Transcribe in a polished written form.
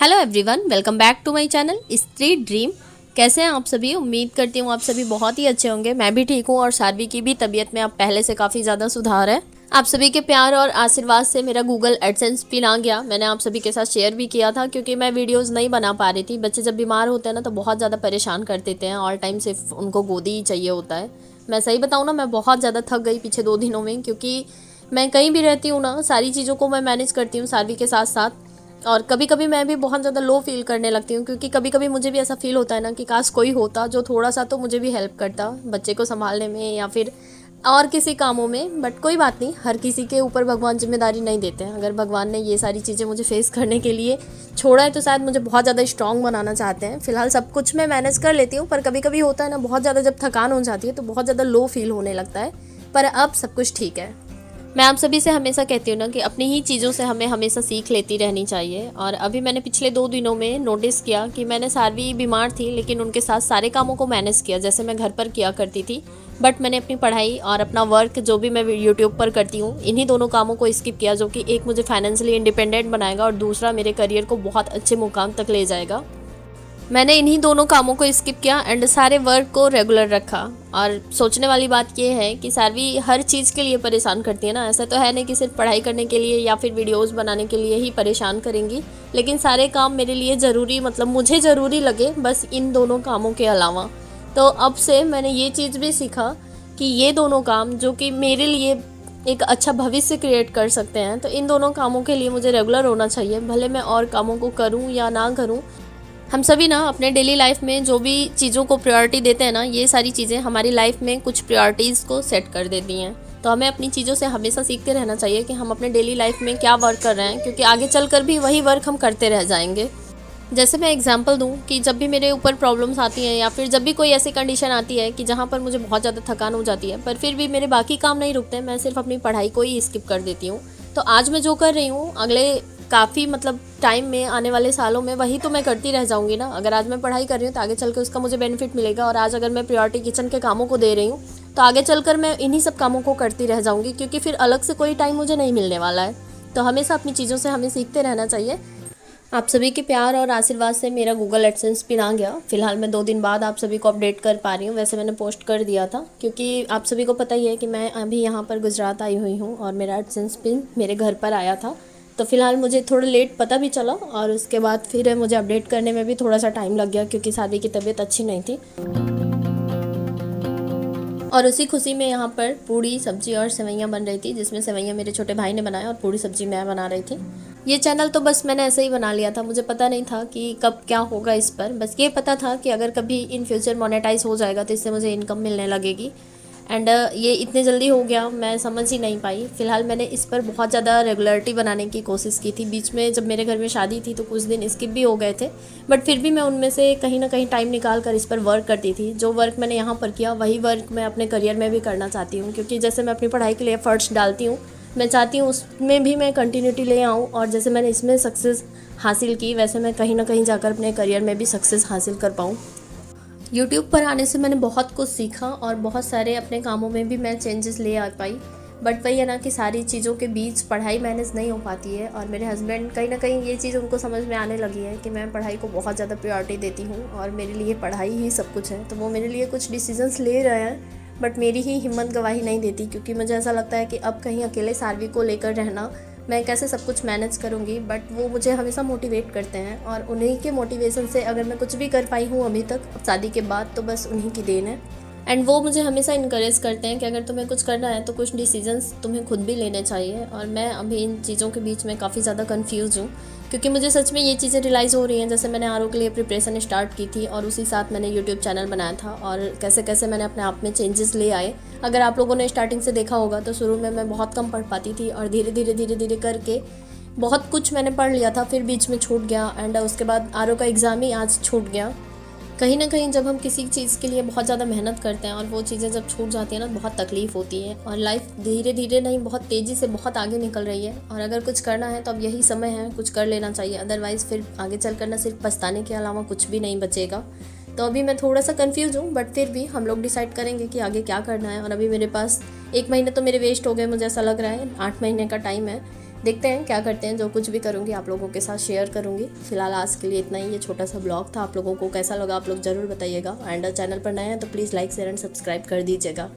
Hello everyone, welcome back to my channel Street Dream. कैसे हैं आप सभी? उम्मीद करती हूँ आप सभी बहुत ही अच्छे होंगे। मैं भी ठीक हूँ और सारवी की भी तबीयत में अब पहले से काफ़ी ज़्यादा सुधार है। आप सभी के प्यार और आशीर्वाद से मेरा गूगल एडसेंस पिन आ गया। मैंने आप सभी के साथ शेयर भी किया था क्योंकि मैं वीडियोज़ नहीं बना पा रही थी। बच्चे जब बीमार होते हैं ना तो बहुत ज़्यादा परेशान कर देते हैं, ऑल टाइम सिर्फ उनको गोदी ही चाहिए होता है। मैं सही बताऊँ ना, मैं बहुत ज़्यादा थक गई पीछे 2 दिनों में, क्योंकि मैं कहीं भी रहती हूँ ना, सारी चीज़ों को मैं मैनेज करती हूँ सारवी के साथ साथ। और कभी कभी मैं भी बहुत ज़्यादा लो फील करने लगती हूँ, क्योंकि कभी कभी मुझे भी ऐसा फील होता है ना कि काश कोई होता जो थोड़ा सा तो मुझे भी हेल्प करता बच्चे को संभालने में या फिर और किसी कामों में। बट कोई बात नहीं, हर किसी के ऊपर भगवान जिम्मेदारी नहीं देते हैं। अगर भगवान ने ये सारी चीज़ें मुझे फेस करने के लिए छोड़ा है तो शायद मुझे बहुत ज़्यादा स्ट्रॉन्ग बनाना चाहते हैं। फिलहाल सब कुछ मैं मैनेज कर लेती हूँ, पर कभी कभी होता है ना, बहुत ज़्यादा जब थकान हो जाती है तो बहुत ज़्यादा लो फील होने लगता है। पर अब सब कुछ ठीक है। मैं आप सभी से हमेशा कहती हूँ ना कि अपनी ही चीज़ों से हमें हमेशा सीख लेती रहनी चाहिए। और अभी मैंने पिछले 2 दिनों में नोटिस किया कि मैंने सारवी बीमार थी लेकिन उनके साथ सारे कामों को मैनेज किया जैसे मैं घर पर किया करती थी। बट मैंने अपनी पढ़ाई और अपना वर्क जो भी मैं यूट्यूब पर करती हूँ, इन्हीं दोनों कामों को स्किप किया, जो कि एक मुझे फाइनेंशियली इंडिपेंडेंट बनाएगा और दूसरा मेरे करियर को बहुत अच्छे मुकाम तक ले जाएगा। मैंने इन्हीं दोनों कामों को स्किप किया एंड सारे वर्क को रेगुलर रखा। और सोचने वाली बात यह है कि सारवी हर चीज़ के लिए परेशान करती है ना। ऐसा तो है नहीं कि सिर्फ पढ़ाई करने के लिए या फिर वीडियोस बनाने के लिए ही परेशान करेंगी, लेकिन सारे काम मेरे लिए ज़रूरी, मतलब मुझे ज़रूरी लगे बस इन दोनों कामों के अलावा। तो अब से मैंने ये चीज़ भी सीखा कि ये दोनों काम जो कि मेरे लिए एक अच्छा भविष्य क्रिएट कर सकते हैं, तो इन दोनों कामों के लिए मुझे रेगुलर होना चाहिए, भले मैं और कामों को करूँ या ना करूँ। हम सभी ना अपने डेली लाइफ में जो भी चीज़ों को प्रायोरिटी देते हैं ना, ये सारी चीज़ें हमारी लाइफ में कुछ प्रायोरिटीज़ को सेट कर देती हैं। तो हमें अपनी चीज़ों से हमेशा सीखते रहना चाहिए कि हम अपने डेली लाइफ में क्या वर्क कर रहे हैं, क्योंकि आगे चलकर भी वही वर्क हम करते रह जाएंगे। जैसे मैं एग्जांपल दूं कि जब भी मेरे ऊपर प्रॉब्लम्स आती हैं या फिर जब भी कोई ऐसी कंडीशन आती है कि जहां पर मुझे बहुत ज़्यादा थकान हो जाती है, पर फिर भी मेरे बाकी काम नहीं रुकते, मैं सिर्फ अपनी पढ़ाई को ही स्किप कर देती हूँ। तो आज मैं जो कर रही हूँ, अगले काफ़ी टाइम में, आने वाले सालों में वही तो मैं करती रह जाऊँगी ना। अगर आज मैं पढ़ाई कर रही हूँ तो आगे चल के उसका मुझे बेनिफिट मिलेगा, और आज अगर मैं प्रायोरिटी किचन के कामों को दे रही हूँ तो आगे चलकर मैं इन्हीं सब कामों को करती रह जाऊँगी, क्योंकि फिर अलग से कोई टाइम मुझे नहीं मिलने वाला है। तो हमेशा अपनी चीज़ों से हमें सीखते रहना चाहिए। आप सभी के प्यार और आशीर्वाद से मेरा गूगल एडसेंस पिन आ गया। फिलहाल मैं 2 दिन बाद आप सभी को अपडेट कर पा रही हूँ। वैसे मैंने पोस्ट कर दिया था, क्योंकि आप सभी को पता ही है कि मैं अभी यहाँ पर गुजरात आई हुई हूँ और मेरा एडसेंस पिन मेरे घर पर आया था। तो फिलहाल मुझे थोड़ा लेट पता भी चला, और उसके बाद फिर मुझे अपडेट करने में भी थोड़ा सा टाइम लग गया, क्योंकि सारवी की तबीयत अच्छी नहीं थी। और उसी खुशी में यहाँ पर पूड़ी सब्जी और सेवैयाँ बन रही थी, जिसमें सेवैयाँ मेरे छोटे भाई ने बनाया और पूड़ी सब्जी मैं बना रही थी। ये चैनल तो बस मैंने ऐसे ही बना लिया था, मुझे पता नहीं था कि कब क्या होगा इस पर। बस ये पता था कि अगर कभी इन फ्यूचर मोनेटाइज हो जाएगा तो इससे मुझे इनकम मिलने लगेगी। एंड ये इतने जल्दी हो गया, मैं समझ ही नहीं पाई। फिलहाल मैंने इस पर बहुत ज़्यादा रेगुलरिटी बनाने की कोशिश की थी। बीच में जब मेरे घर में शादी थी तो कुछ दिन स्किप भी हो गए थे, बट फिर भी मैं उनमें से कहीं ना कहीं टाइम निकाल कर इस पर वर्क करती थी। जो वर्क मैंने यहाँ पर किया वही वर्क मैं अपने करियर में भी करना चाहती हूँ, क्योंकि जैसे मैं अपनी पढ़ाई के लिए एफर्ट्स डालती हूँ, मैं चाहती हूँ उसमें भी मैं कंटिन्यूटी ले आऊँ। और जैसे मैंने इसमें सक्सेस हासिल की, वैसे मैं कहीं ना कहीं जाकर अपने करियर में भी सक्सेस हासिल कर पाऊँ। यूट्यूब पर आने से मैंने बहुत कुछ सीखा और बहुत सारे अपने कामों में भी मैं चेंजेस ले आ पाई। बट वही है ना कि सारी चीज़ों के बीच पढ़ाई मैनेज नहीं हो पाती है, और मेरे हस्बैंड कहीं ना कहीं ये चीज़ उनको समझ में आने लगी है कि मैं पढ़ाई को बहुत ज़्यादा प्रायोरिटी देती हूँ और मेरे लिए पढ़ाई ही सब कुछ है। तो वो मेरे लिए कुछ डिसीजंस ले रहे हैं, बट मेरी ही हिम्मत गवाही नहीं देती, क्योंकि मुझे ऐसा लगता है कि अब कहीं अकेले सारवी को लेकर रहना, मैं कैसे सब कुछ मैनेज करूँगी। बट वो मुझे हमेशा मोटिवेट करते हैं, और उन्हीं के मोटिवेशन से अगर मैं कुछ भी कर पाई हूँ अभी तक शादी के बाद, तो बस उन्हीं की देन है। एंड वो मुझे हमेशा इनकरेज करते हैं कि अगर तुम्हें कुछ करना है तो कुछ डिसीजंस तुम्हें खुद भी लेने चाहिए। और मैं अभी इन चीज़ों के बीच में काफ़ी ज़्यादा कंफ्यूज हूँ, क्योंकि मुझे सच में ये चीज़ें रियलाइज़ हो रही हैं। जैसे मैंने आरओ के लिए प्रिपरेशन स्टार्ट की थी और उसी साथ मैंने यूट्यूब चैनल बनाया था, और कैसे कैसे मैंने अपने आप में चेंजेस ले आए। अगर आप लोगों ने स्टार्टिंग से देखा होगा तो शुरू में मैं बहुत कम पढ़ पाती थी, और धीरे धीरे करके बहुत कुछ मैंने पढ़ लिया था, फिर बीच में छूट गया। एंड उसके बाद आरओ का एग्ज़ाम ही आज छूट गया। कहीं ना कहीं जब हम किसी चीज़ के लिए बहुत ज़्यादा मेहनत करते हैं और वो चीज़ें जब छूट जाती हैं ना, बहुत तकलीफ़ होती है। और लाइफ धीरे धीरे नहीं, बहुत तेज़ी से बहुत आगे निकल रही है, और अगर कुछ करना है तो अब यही समय है, कुछ कर लेना चाहिए। अदरवाइज़ फिर आगे चल कर ना सिर्फ पछताने के अलावा कुछ भी नहीं बचेगा। तो अभी मैं थोड़ा सा कंफ्यूज हूँ, बट फिर भी हम लोग डिसाइड करेंगे कि आगे क्या करना है। और अभी मेरे पास 1 महीने तो मेरे वेस्ट हो गए, मुझे ऐसा लग रहा है 8 महीने का टाइम है। देखते हैं क्या करते हैं, जो कुछ भी करूँगी आप लोगों के साथ शेयर करूँगी। फिलहाल आज के लिए इतना ही, ये छोटा सा ब्लॉग था। आप लोगों को कैसा लगा आप लोग ज़रूर बताइएगा। एंड चैनल पर नए हैं तो please like share and subscribe कर दीजिएगा।